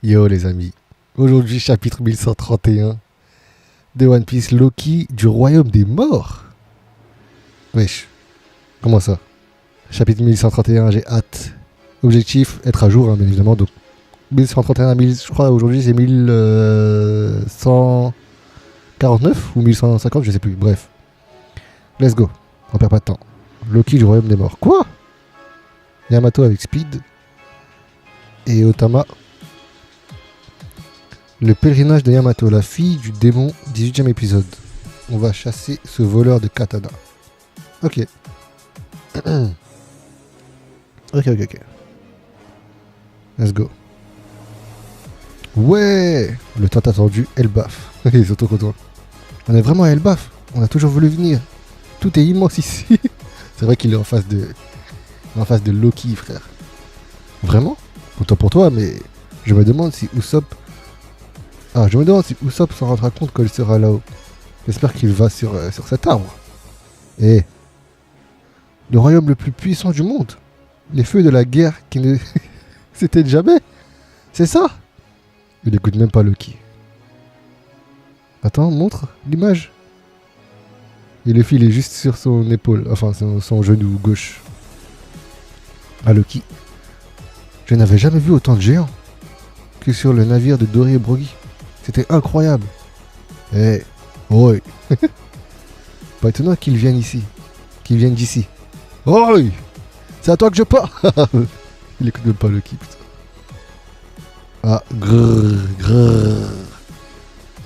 Yo les amis, aujourd'hui chapitre 1131 de One Piece, Loki du royaume des morts. Wesh, comment ça? Chapitre 1131, j'ai hâte. Objectif, être à jour, hein, bien évidemment. Donc 1131 à 1000, je crois aujourd'hui c'est 1149 ou 1150, je sais plus, bref. Let's go, on perd pas de temps. Loki du royaume des morts. Quoi? Yamato avec Speed et Otama. Le pèlerinage de Yamato, la fille du démon, 18ème épisode. On va chasser ce voleur de katana. Ok. Ok. Let's go. Ouais, le temps attendu, Elbaf. Ils sont trop contents. On est vraiment à Elbaf. On a toujours voulu venir. Tout est immense ici. C'est vrai qu'il est en face de Loki, frère. Vraiment? Content pour toi, mais je me demande si Usopp s'en rendra compte quand il sera là-haut. J'espère qu'il va sur cet arbre. Et le royaume le plus puissant du monde. Les feux de la guerre qui ne s'éteignent jamais. C'est ça. Il n'écoute même pas Loki. Attends, montre l'image. Et le fil est juste sur son épaule, enfin son genou gauche. Ah, Loki. Je n'avais jamais vu autant de géants que sur le navire de Dory et Broggy. C'était incroyable. Eh, oi. Pas étonnant qu'ils viennent ici. Qu'ils viennent d'ici. Oi. C'est à toi que je parle. Il écoute même pas Loki, putain. Ah, grrr.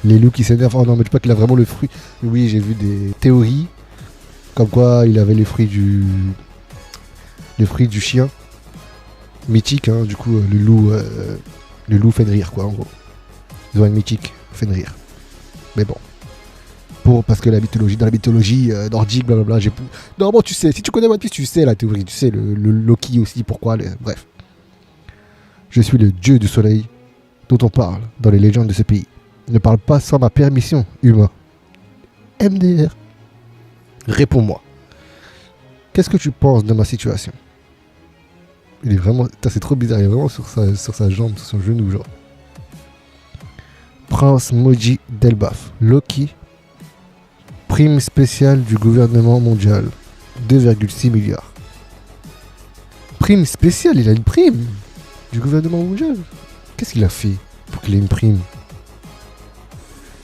Les loups qui s'énervent. Oh non, mais je sais pas qu'il a vraiment le fruit. Oui, j'ai vu des théories. Comme quoi il avait les fruits du chien. Mythique, hein, du coup, le loup Fenrir, quoi, en gros. Ils ont une mythique, Fenrir. Mais bon. Parce que dans la mythologie nordique, blablabla, normalement, tu sais, si tu connais One Piece, tu sais la théorie, tu sais le Loki aussi, pourquoi, bref. Je suis le dieu du soleil dont on parle dans les légendes de ce pays. Ne parle pas sans ma permission, humain. MDR. Réponds-moi. Qu'est-ce que tu penses de ma situation? Il est vraiment... c'est trop bizarre, il est vraiment sur sa jambe, sur son genou, genre. Prince Moji d'Elbaf. Loki. Prime spéciale du gouvernement mondial. 2,6 milliards. Prime spéciale, il a une prime du gouvernement mondial. Qu'est-ce qu'il a fait pour qu'il ait une prime?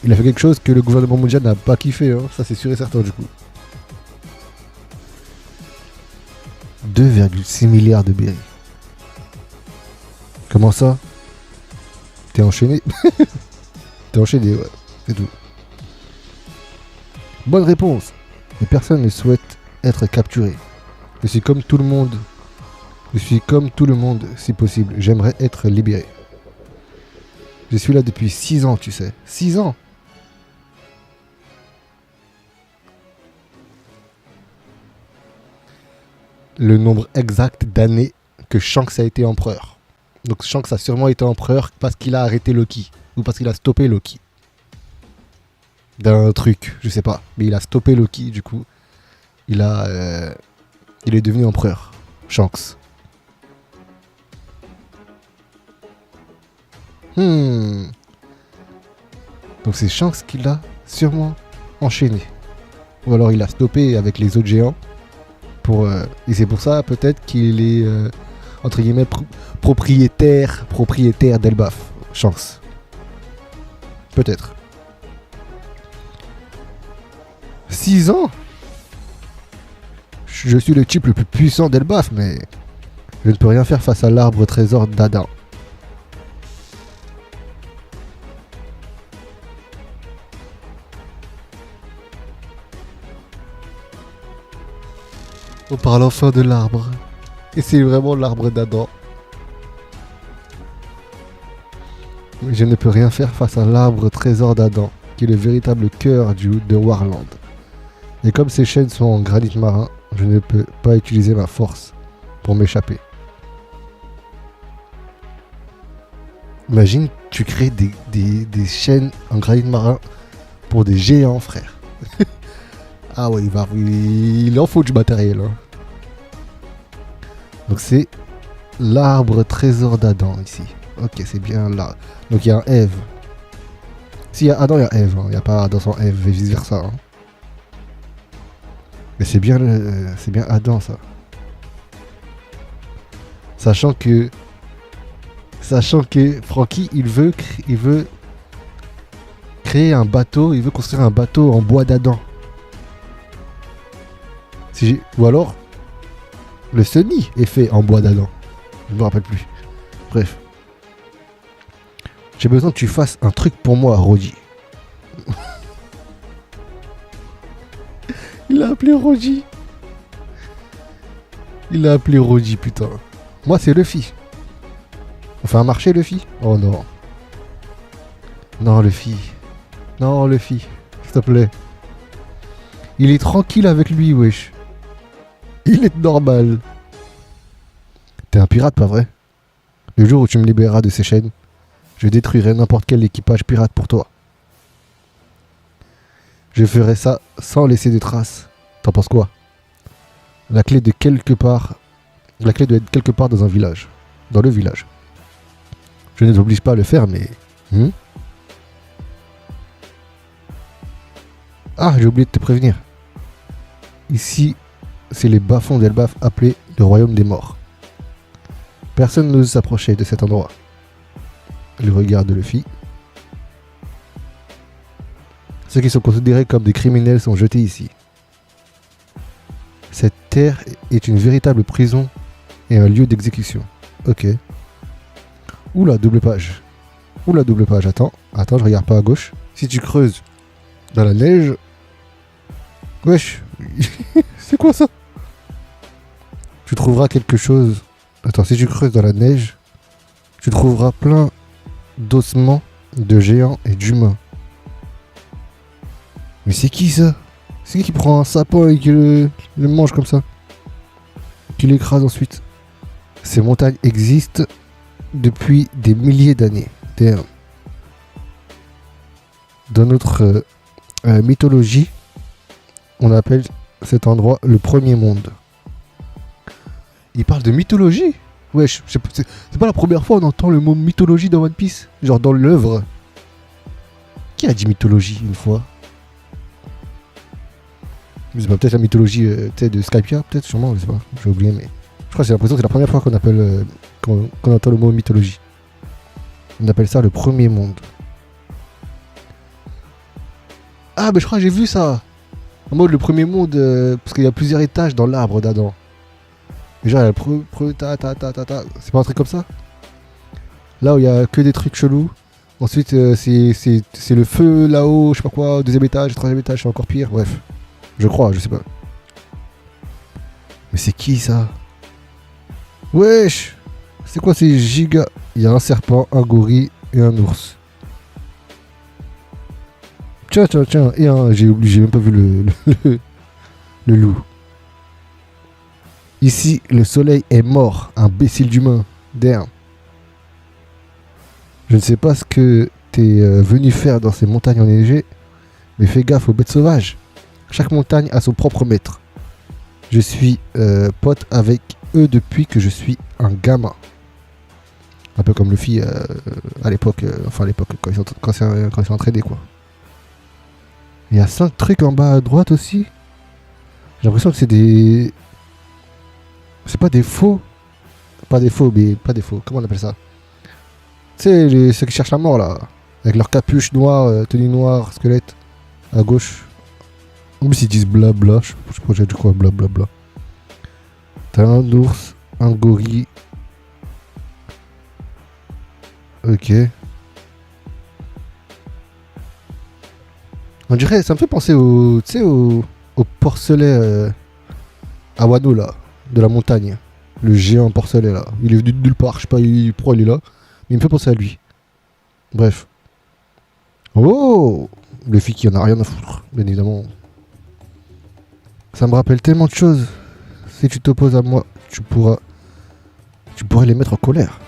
Il a fait quelque chose que le gouvernement mondial n'a pas kiffé, hein. Ça c'est sûr et certain du coup. 2,6 milliards de berries. Comment ça? T'es enchaîné? T'es enchaîné, ouais. C'est tout. Bonne réponse. Mais personne ne souhaite être capturé. Je suis comme tout le monde, si possible. J'aimerais être libéré. Je suis là depuis 6 ans, tu sais. 6 ans. Le nombre exact d'années que Shanks a été empereur. Donc Shanks a sûrement été empereur parce qu'il a arrêté Loki. Ou parce qu'il a stoppé Loki. D'un truc, je sais pas. Mais il a stoppé Loki, du coup. Il est devenu empereur. Shanks. Donc c'est Shanks qui l'a sûrement enchaîné. Ou alors il a stoppé avec les autres géants. Et c'est pour ça peut-être qu'il est entre guillemets propriétaire d'Elbaf. Shanks. Peut-être. 6 ans. Je suis le type le plus puissant d'Elbaf, mais je ne peux rien faire face à l'arbre trésor d'Adam. On parle enfin de l'arbre. Et c'est vraiment l'arbre d'Adam. Je ne peux rien faire face à l'arbre trésor d'Adam, qui est le véritable cœur de Warland. Et comme ces chaînes sont en granit marin, je ne peux pas utiliser ma force pour m'échapper. Imagine, tu crées des chaînes en granit marin pour des géants, frère. Ah ouais, il en faut du matériel. Hein. Donc c'est l'arbre trésor d'Adam ici. Ok, c'est bien là. Donc il y a un Eve. S'il y a Adam, il y a Eve. Il n'y a pas Adam sans Eve et vice versa. Hein. Mais c'est bien Adam ça. Sachant que Franky, il veut créer un bateau, il veut construire un bateau en bois d'Adam. Ou alors, le Sunny est fait en bois d'Adam. Je ne me rappelle plus. Bref. J'ai besoin que tu fasses un truc pour moi, Roji. Il l'a appelé Roji. Putain. Moi, c'est Luffy. On fait un marché, Luffy? Oh non. Non, Luffy, s'il te plaît. Il est tranquille avec lui, wesh. Il est normal. T'es un pirate, pas vrai? Le jour où tu me libéreras de ces chaînes, je détruirai n'importe quel équipage pirate pour toi. Je ferai ça sans laisser de traces. T'en penses quoi? La clé doit être quelque part dans un village. Dans le village. Je ne t'oblige pas à le faire, mais... Ah, j'ai oublié de te prévenir. Ici, c'est les bas-fonds d'Elbaf appelés le royaume des morts. Personne n'ose s'approcher de cet endroit. Il regarde Luffy. Ceux qui sont considérés comme des criminels sont jetés ici. Cette terre est une véritable prison et un lieu d'exécution. Ok. Oula, double page. Attends, je regarde pas à gauche. Si tu creuses dans la neige... Wesh. C'est quoi ça? Tu trouveras quelque chose. Attends, si tu creuses dans la neige, tu trouveras plein d'ossements de géants et d'humains. Mais c'est qui ça? C'est qui prend un sapin et qui le mange comme ça? Qui l'écrase ensuite? Ces montagnes existent depuis des milliers d'années. Damn. Dans notre mythologie, on appelle cet endroit le premier monde. Il parle de mythologie? Wesh, c'est pas la première fois qu'on entend le mot mythologie dans One Piece. Genre dans l'œuvre. Qui a dit mythologie une fois? Je sais pas, peut-être la mythologie de Skypia, peut-être, sûrement, je sais pas. J'ai oublié, mais je crois que j'ai l'impression que c'est la première fois qu'on appelle qu'on entend le mot mythologie. On appelle ça le premier monde. Ah, mais je crois que j'ai vu ça. En mode le premier monde, parce qu'il y a plusieurs étages dans l'arbre d'Adam. Et genre, il y a le c'est pas un truc comme ça? Là où il y a que des trucs chelous. Ensuite, c'est le feu là-haut, je sais pas quoi, deuxième étage, troisième étage, c'est encore pire, bref. Je crois, je sais pas. Mais c'est qui ça? Wesh! C'est quoi ces gigas? Il y a un serpent, un gorille et un ours. Tiens. Et j'ai même pas vu le loup. Ici, le soleil est mort, imbécile d'humain. Damn. Je ne sais pas ce que t'es venu faire dans ces montagnes enneigées, mais fais gaffe aux bêtes sauvages. Chaque montagne a son propre maître. Je suis pote avec eux depuis que je suis un gamin. Un peu comme Luffy à l'époque, quand ils sont entraînés quoi. Il y a 5 trucs en bas à droite aussi. J'ai l'impression que c'est des... C'est pas des faux. Pas des faux. Comment on appelle ça? Tu sais, ceux qui cherchent la mort là. Avec leur capuche noire, tenue noire, squelette. À gauche. En plus ils disent blabla. Je sais pas, j'ai dit quoi, blablabla. T'as un ours, un gorille. Ok. On dirait, ça me fait penser au porcelet à Wano là, de la montagne. Le géant porcelet là. Il est venu de nulle part, je sais pas pourquoi il est là. Mais il me fait penser à lui. Bref. Oh! Le fille qui en a rien à foutre, bien évidemment. Ça me rappelle tellement de choses. Si tu t'opposes à moi, tu pourrais les mettre en colère.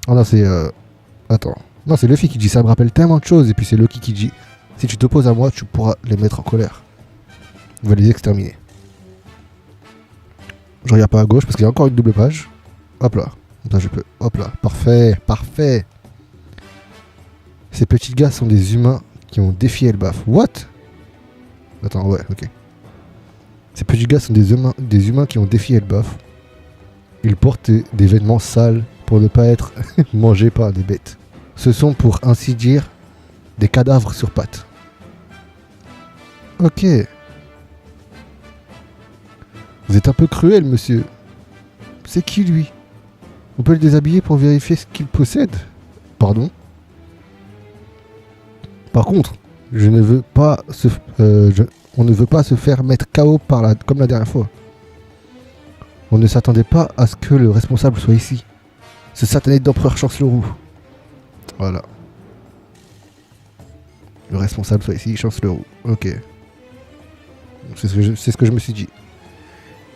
Ah non, c'est... Attends. Non, c'est Luffy qui dit ça me rappelle tellement de choses. Et puis c'est Luffy qui dit si tu t'opposes à moi, tu pourras les mettre en colère. On va les exterminer. Je regarde pas à gauche parce qu'il y a encore une double page. Hop là. Là, je peux. Hop là. Parfait. Parfait. Ces petits gars sont des humains qui ont défié Elbaf. What? Attends, ouais, ok. Ces petits gars sont des humains qui ont défié Elbaf. Ils portent des vêtements sales pour ne pas être mangés par des bêtes. Ce sont, pour ainsi dire, des cadavres sur pattes. Ok. Vous êtes un peu cruel, monsieur. C'est qui, lui? On peut le déshabiller pour vérifier ce qu'il possède? Pardon? Par contre, on ne veut pas se faire mettre KO comme la dernière fois. On ne s'attendait pas à ce que le responsable soit ici. Ce satané d'empereur Chancelleroux. Voilà. Le responsable soit ici, Chancelleroux. Ok. C'est ce que je me suis dit.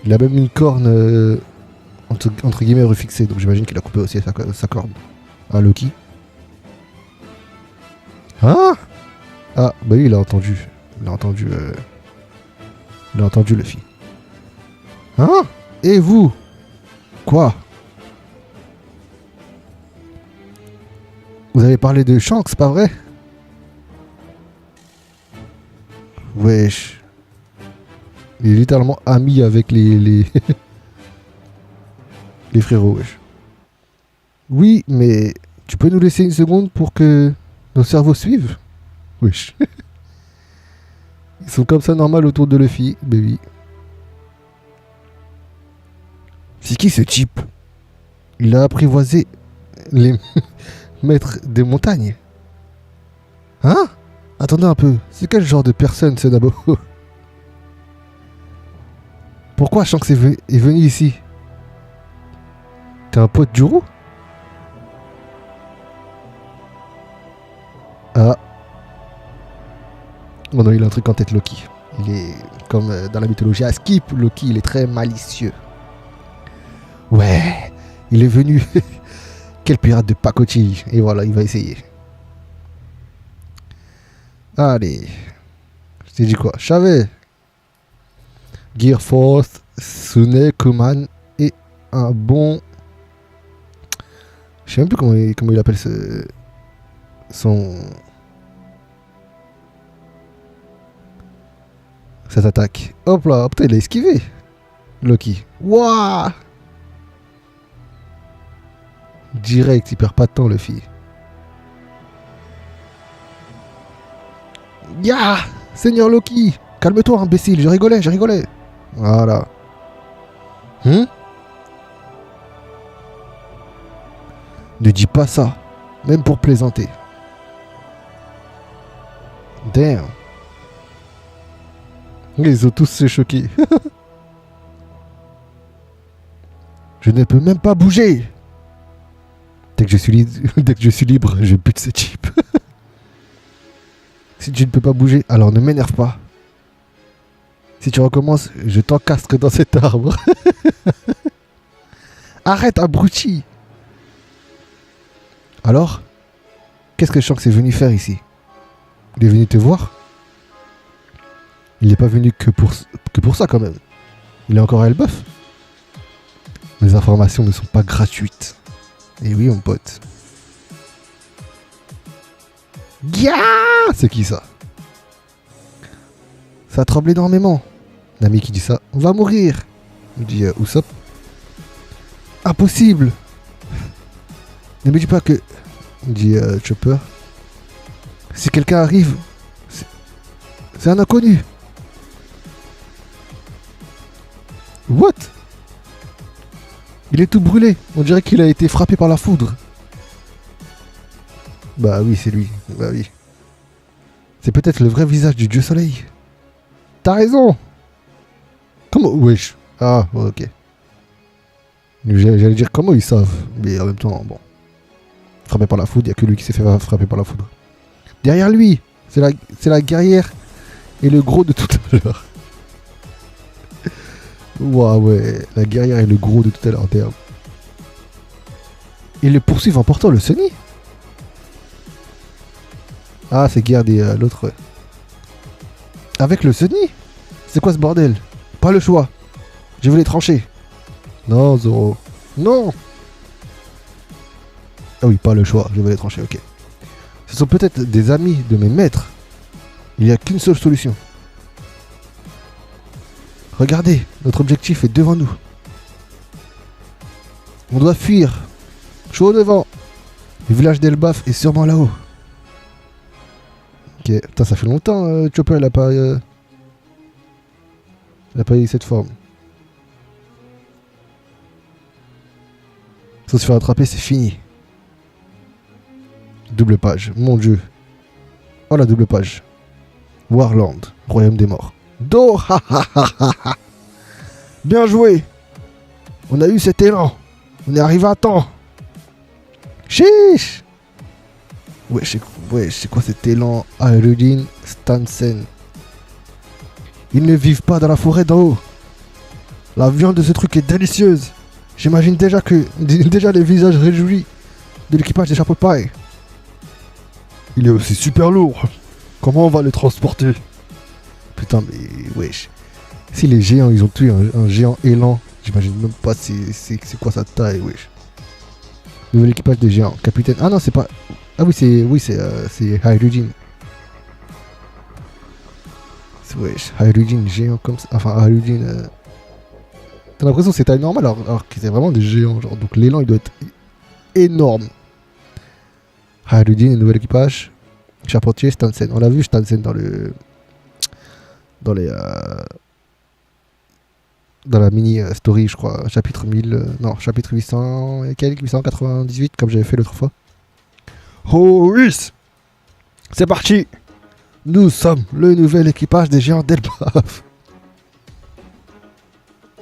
Il a même une corne entre guillemets refixée, donc j'imagine qu'il a coupé aussi sa corne. Ah, Loki. Ah, bah oui, il a entendu. Il a entendu Luffy. Hein? Et vous? Quoi? Vous avez parlé de Shanks, pas vrai? Wesh. Il est littéralement ami avec les les frérots, wesh. Oui, mais tu peux nous laisser une seconde pour que nos cerveaux suivent? Wesh. Ils sont comme ça normal autour de Luffy, baby. C'est qui ce type? Il a apprivoisé les maîtres des montagnes. Hein? Attendez un peu, c'est quel genre de personne ce Nabo? Pourquoi Shanks est venu ici? T'es un pote du roux? Ah. Oh non, il a un truc en tête, Loki. Il est comme dans la mythologie à Skip, Loki, il est très malicieux. Ouais, il est venu. Quel pirate de pacotille. Et voilà, il va essayer. Allez. Je t'ai dit quoi? Je savais. Gear Force, Sune, Kuman et un bon... Je sais même plus comment il appelle cette attaque. Hop là, putain, il a esquivé. Loki. Waouh! Direct, il perd pas de temps, Luffy. Ya! Seigneur Loki! Calme-toi, imbécile, je rigolais. Voilà. Ne dis pas ça, même pour plaisanter. Damn. Ils ont tous se choqués. Je ne peux même pas bouger. Dès que je suis libre, je bute ce type. Si tu ne peux pas bouger, alors ne m'énerve pas. Si tu recommences, je t'encastre dans cet arbre. Arrête, abruti. Alors, qu'est-ce que Shanks est venu faire ici? Il est venu te voir? Il n'est pas venu que pour ça quand même. Il est encore à Elbaf. Les informations ne sont pas gratuites. Et oui, mon pote. Yeah! C'est qui ça? Ça tremble énormément. Nami qui dit ça. On va mourir. Il dit Usopp. Impossible. Ne me dis pas que... dit Chopper. Si quelqu'un arrive... C'est un inconnu. What? Il est tout brûlé. On dirait qu'il a été frappé par la foudre. Bah oui, c'est lui. Bah oui. C'est peut-être le vrai visage du dieu soleil. T'as raison. Comment? Wesh. Ah, ok. J'allais dire comment ils savent. Mais en même temps, bon. Frappé par la foudre, il n'y a que lui qui s'est fait frapper par la foudre. Derrière lui, c'est la guerrière et le gros de tout à l'heure. Waouh, ouais. La guerrière et le gros de tout à l'heure. Ils le poursuivent en portant le Sunny. Ah, c'est Gear et l'autre, ouais. Avec le Sunny? C'est quoi ce bordel? Pas le choix. Je vais les trancher. Non, Zoro. Non. Ah oui, pas le choix, je vais les trancher, ok. Ce sont peut-être des amis de mes maîtres. Il n'y a qu'une seule solution. Regardez, notre objectif est devant nous. On doit fuir. Chaud au devant. Le village d'Elbaf est sûrement là-haut. Ok, putain, ça fait longtemps, Chopper, il a pas eu cette forme. Sans se faire attraper, c'est fini. Double page, mon dieu. Oh, la double page. Warland, royaume des morts. Do, ha ha ha ha ha. Bien joué. On a eu cet élan. On est arrivé à temps. Chiche. Ouais, c'est quoi cet élan? Arudin Stansen. Ils ne vivent pas dans la forêt d'en haut. La viande de ce truc est délicieuse. J'imagine déjà les visages réjouis de l'équipage des chapeaux de paille. Il est aussi super lourd. Comment on va le transporter? Putain, mais wesh. Si les géants, ils ont tué un géant élan, j'imagine même pas c'est quoi sa taille, wesh. Nouvel équipage des géants. Capitaine. Ah non, c'est pas. Ah oui, c'est Hyrule. Wesh, Hyrule, géant comme ça. Enfin, Hyrule. T'as l'impression que c'est taille normale alors que c'est vraiment des géants. Genre. Donc l'élan, il doit être énorme. Hyrule, nouvel équipage. Charpentier, Stansen. On l'a vu Stansen dans la mini story, je crois. Chapitre 1000. Non, chapitre 800. Et quel 898, comme j'avais fait l'autre fois. Oh oui. C'est parti. Nous sommes le nouvel équipage des géants d'Elbaf.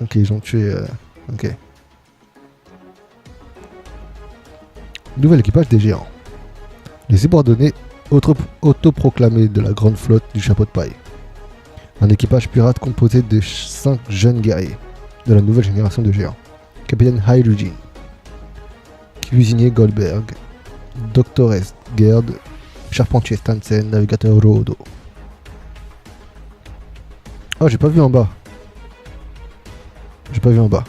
Ok, ils ont tué... Ok. Nouvel équipage des géants. Les subordonnés autoproclamés de la grande flotte du chapeau de paille. Un équipage pirate composé de 5 jeunes guerriers de la nouvelle génération de géants. Capitaine Hyrule. Cuisinier Goldberg. Doctoresse Gerd. Charpentier Stansen, navigateur Rodo. Oh, j'ai pas vu en bas. J'ai pas vu en bas.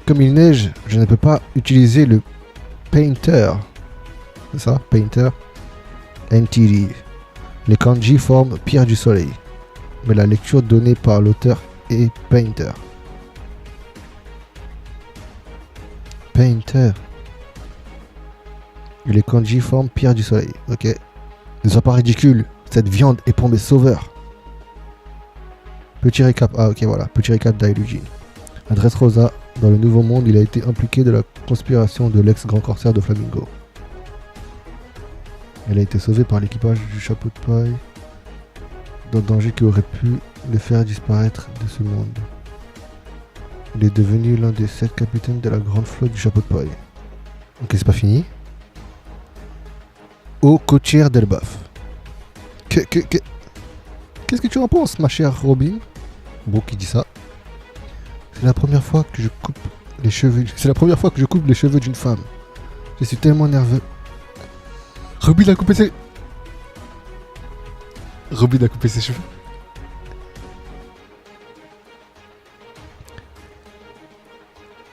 Comme il neige, je ne peux pas utiliser le Painter. C'est ça, Painter. NTD. Les kanji forment Pierre du Soleil. Mais la lecture donnée par l'auteur est Painter. Painter. Et les kanji forment Pierre du Soleil. Ok. Ne sois pas ridicule. Cette viande est pour mes sauveurs. Petit récap. Ah ok, voilà. Petit récap d'Hyrule. Adresse Rosa. Dans le Nouveau Monde, il a été impliqué de la conspiration de l'ex-grand corsaire de Flamingo. Elle a été sauvée par l'équipage du chapeau de paille d'un danger qui aurait pu le faire disparaître de ce monde. Il est devenu l'un des 7 capitaines de la grande flotte du chapeau de paille. Ok, c'est pas fini. Aux côtières d'Elbaf. Qu'est-ce que tu en penses, ma chère Robin? Bon, qui dit ça? C'est la première fois que je coupe les cheveux. C'est la première fois que je coupe les cheveux d'une femme. Je suis tellement nerveux. Robin a coupé ses... Robin a coupé ses cheveux.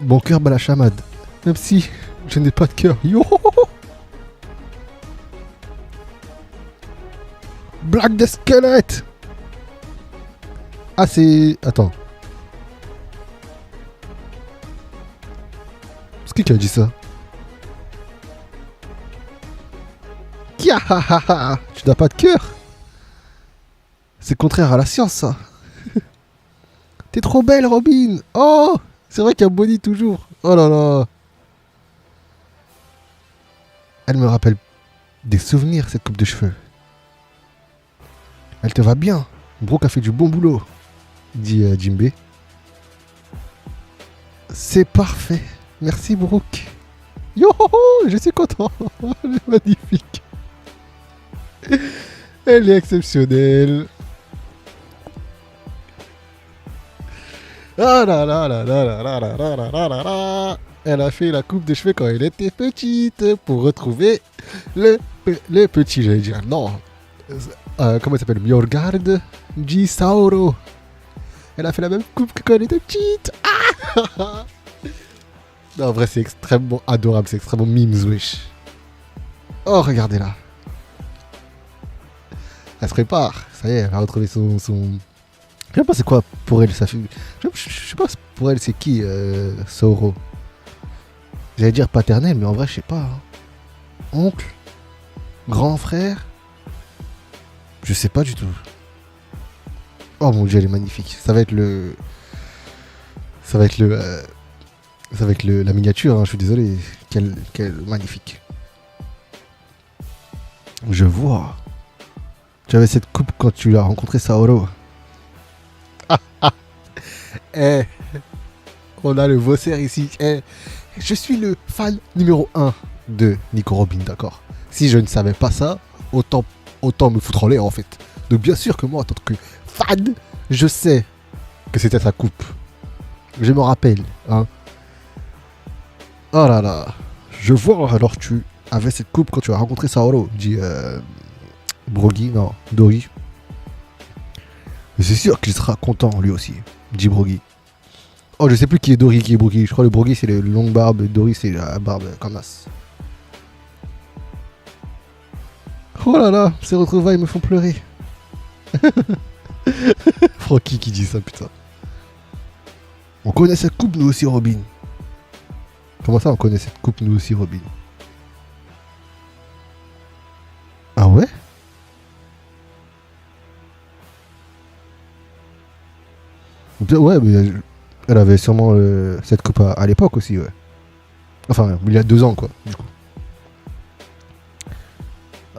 Mon cœur bat la chamade. Même si je n'ai pas de cœur. Yo! Black the Skelette! Ah, c'est... Attends. C'est qui a dit ça? Tu n'as pas de cœur? C'est contraire à la science, ça. T'es trop belle, Robin. Oh, c'est vrai qu'il y a Bonnie toujours. Oh là là. Elle me rappelle des souvenirs, cette coupe de cheveux. Elle te va bien. Brooke a fait du bon boulot, dit Jimbe. C'est parfait. Merci, Brooke. Yo, je suis content. Elle est magnifique. Elle est exceptionnelle. Ah là là là là là là là là là là là. Elle a fait la coupe de cheveux quand elle était petite pour retrouver le petit, j'allais dire. Non. Comment il s'appelle? Mjorgard Gisauro. Elle a fait la même coupe que quand elle était petite. Ah. Non, en vrai, c'est extrêmement adorable, c'est extrêmement memes, wesh. Oh, regardez là. Elle se prépare. Ça y est, elle va retrouver son... Je sais pas c'est quoi pour elle, ça fait... Je sais pas pour elle c'est qui, Sauro. J'allais dire paternel, mais en vrai, je sais pas. Hein. Oncle? Grand frère? Je sais pas du tout. Oh mon dieu, elle est magnifique. Ça va être le... Ça va être le... Ça va être la miniature, hein, je suis désolé. Quelle magnifique. Je vois. Tu avais cette coupe quand tu l'as rencontré Saoro. Eh, on a le Vosser ici. Eh, je suis le fan numéro 1 de Nico Robin, d'accord. Si je ne savais pas ça, autant me foutre en l'air en fait. Donc bien sûr que moi, en tant que fan, je sais que c'était sa coupe. Je me rappelle, hein. Oh là là. Je vois, alors tu avais cette coupe quand tu as rencontré Saoro, dit Brogy, non, Dory. Mais c'est sûr qu'il sera content lui aussi, dit Brogy. Oh, je sais plus qui est Dory, qui est Brogy. Je crois que le Brogy c'est le long barbe, Dory c'est la barbe comme as. Oh là là, ces retrouvailles me font pleurer. Francky qui dit ça, putain. On connaît cette coupe nous aussi, Robin. Comment ça on connaît cette coupe nous aussi, Robin? Ah ouais? Ouais, mais elle avait sûrement cette coupe à l'époque aussi, ouais. Enfin, il y a 2 ans, quoi, du coup.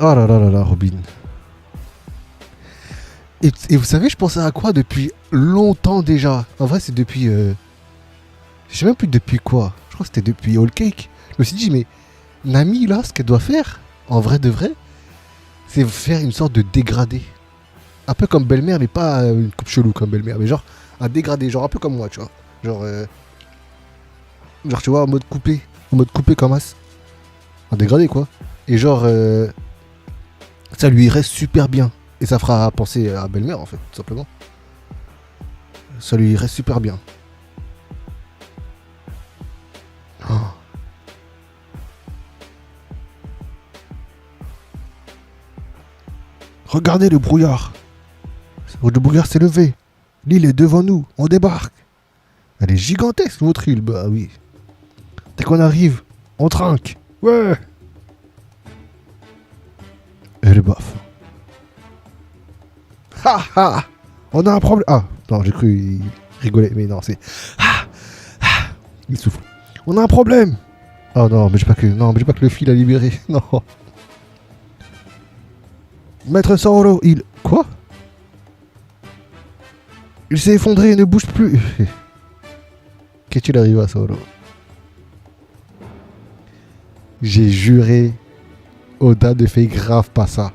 Oh là là là là, Robin. Et vous savez, je pensais à quoi depuis longtemps déjà. En vrai, c'est depuis... Je sais même plus depuis quoi. Je crois que c'était depuis All Cake. Je me suis dit, mais Nami, là, ce qu'elle doit faire, en vrai de vrai, c'est faire une sorte de dégradé. Un peu comme belle-mère, mais pas une coupe chelou comme belle-mère. Mais genre, un dégradé, genre un peu comme moi, tu vois. Genre, tu vois, en mode coupé. En mode coupé comme as. Un dégradé, quoi. Et genre, ça lui reste super bien. Et ça fera penser à belle-mère, en fait, tout simplement. Ça lui reste super bien. Oh. Regardez le brouillard. Le brouillard s'est levé. L'île est devant nous. On débarque. Elle est gigantesque, votre île. Bah oui. Dès qu'on arrive, on trinque. Ouais. Et le bof. Ha ha. On a un problème. Ah, non, j'ai cru rigoler, mais non, c'est... Ah, ah. Il souffle. On a un problème. Oh non, mais j'ai pas que le fil a libéré. Non. Maître Sauro, il... Quoi? Il s'est effondré et ne bouge plus. Qu'est-ce qu'il arrive à Sauro? J'ai juré, Oda ne fait grave pas ça.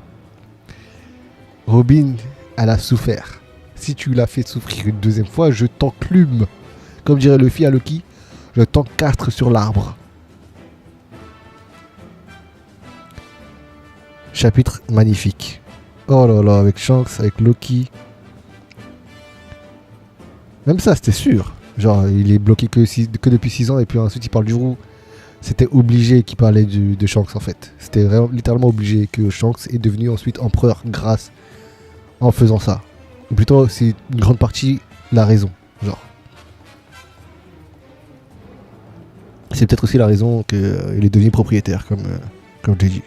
Robin, elle a souffert. Si tu l'as fait souffrir une deuxième fois, je t'enclume. Comme dirait le fils à Loki, je t'encastre sur l'arbre. Chapitre magnifique. Oh là là, avec Shanks, avec Loki. Même ça, c'était sûr. Genre, il est bloqué que depuis 6 ans et puis ensuite il parle du roux. C'était obligé qu'il parlait de Shanks en fait. C'était vraiment littéralement obligé que Shanks est devenu ensuite empereur grâce en faisant ça. Ou plutôt, c'est une grande partie la raison. Genre. C'est peut-être aussi la raison qu'il est devenu propriétaire, comme je l'ai dit.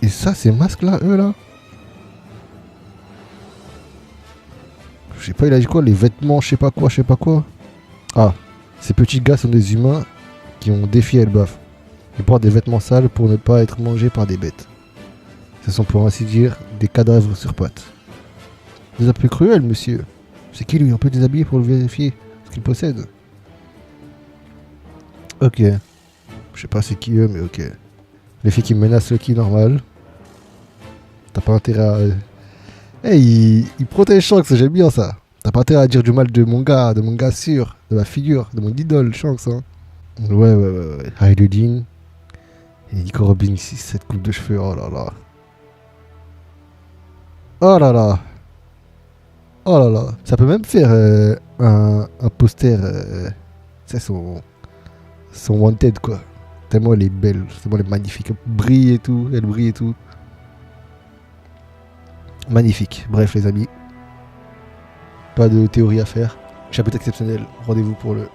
Et ça, ces masques-là, eux, là. Je sais pas, il a dit quoi? Les vêtements, je sais pas quoi. Ah, ces petits gars sont des humains qui ont défié Elbaf. Ils portent des vêtements sales pour ne pas être mangés par des bêtes. Ce sont pour ainsi dire des cadavres sur pattes. Vous êtes plus cruel, monsieur. C'est qui lui? On peut déshabiller pour vérifier ce qu'il possède. Ok. Je sais pas c'est qui eux, mais ok. Les filles qui menacent le qui normal. T'as pas intérêt à... Hey, il protège Shanks, j'aime bien ça. T'as pas intérêt à dire du mal de mon gars sûr, de ma figure, de mon idole, Shanks, hein. Ouais. Hyde et Nico Robin ici, cette coupe de cheveux, oh là là. Oh là là. Oh là là. Ça peut même faire un poster C'est son wanted, quoi. Tellement elle est belle, tellement elle est magnifique. Elle brille et tout. Magnifique. Bref, les amis. Pas de théorie à faire. Chapitre exceptionnel. Rendez-vous pour le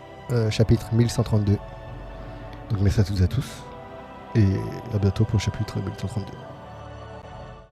chapitre 1132. Donc merci à toutes et à tous. Et à bientôt pour le chapitre 1132.